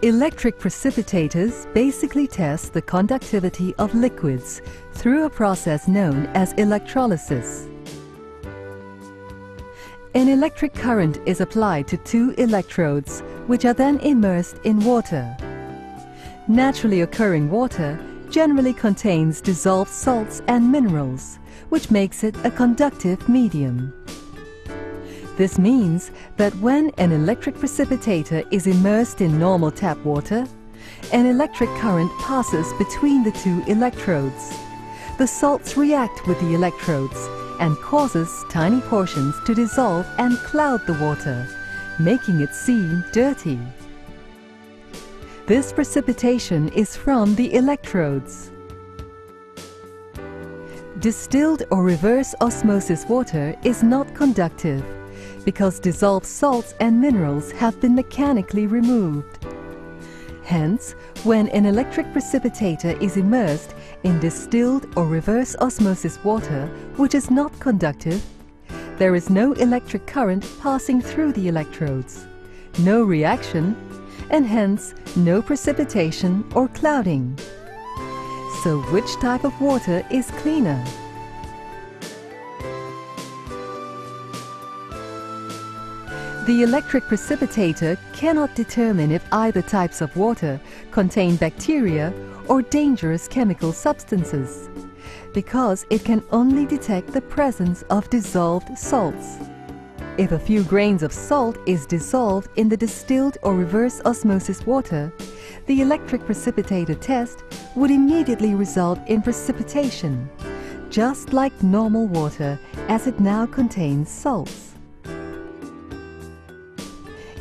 Electric precipitators basically test the conductivity of liquids through a process known as electrolysis. An electric current is applied to two electrodes, which are then immersed in water. Naturally occurring water generally contains dissolved salts and minerals, which makes it a conductive medium. This means that when an electric precipitator is immersed in normal tap water, an electric current passes between the two electrodes. The salts react with the electrodes and causes tiny portions to dissolve and cloud the water, making it seem dirty. This precipitation is from the electrodes. Distilled or reverse osmosis water is not conductive because dissolved salts and minerals have been mechanically removed. Hence, when an electric precipitator is immersed in distilled or reverse osmosis water which is not conductive, there is no electric current passing through the electrodes, no reaction, and hence no precipitation or clouding. So which type of water is cleaner? The electric precipitator cannot determine if either types of water contain bacteria or dangerous chemical substances, because it can only detect the presence of dissolved salts. If a few grains of salt is dissolved in the distilled or reverse osmosis water, the electric precipitator test would immediately result in precipitation, just like normal water, as it now contains salts.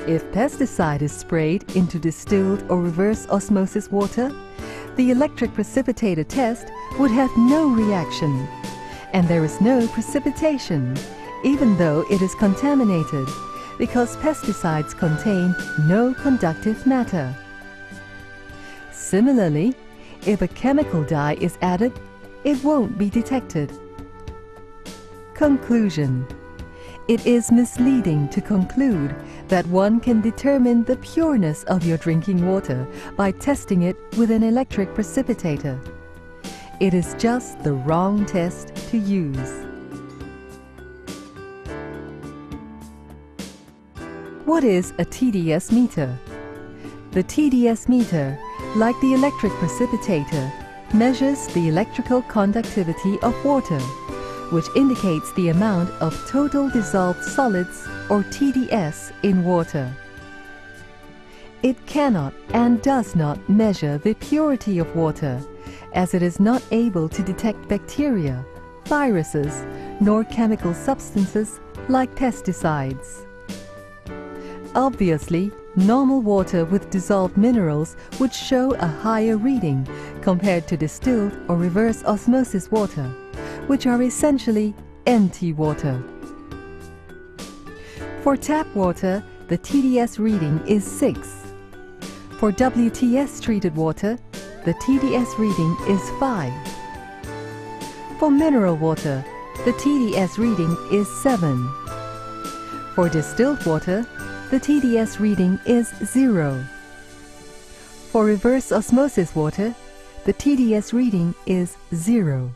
If pesticide is sprayed into distilled or reverse osmosis water, the electric precipitator test would have no reaction, and there is no precipitation, even though it is contaminated, because pesticides contain no conductive matter. Similarly, if a chemical dye is added, it won't be detected. Conclusion: it is misleading to conclude that one can determine the pureness of your drinking water by testing it with an electric precipitator. It is just the wrong test to use. What is a TDS meter? The TDS meter, like the electric precipitator, measures the electrical conductivity of water, which indicates the amount of total dissolved solids, or TDS, in water. It cannot and does not measure the purity of water, as it is not able to detect bacteria, viruses, nor chemical substances like pesticides. Obviously, normal water with dissolved minerals would show a higher reading compared to distilled or reverse osmosis water, which are essentially empty water. For tap water, the TDS reading is 6. For WTS treated water, the TDS reading is 5. For mineral water, the TDS reading is 7. For distilled water, the TDS reading is 0. For reverse osmosis water, the TDS reading is 0.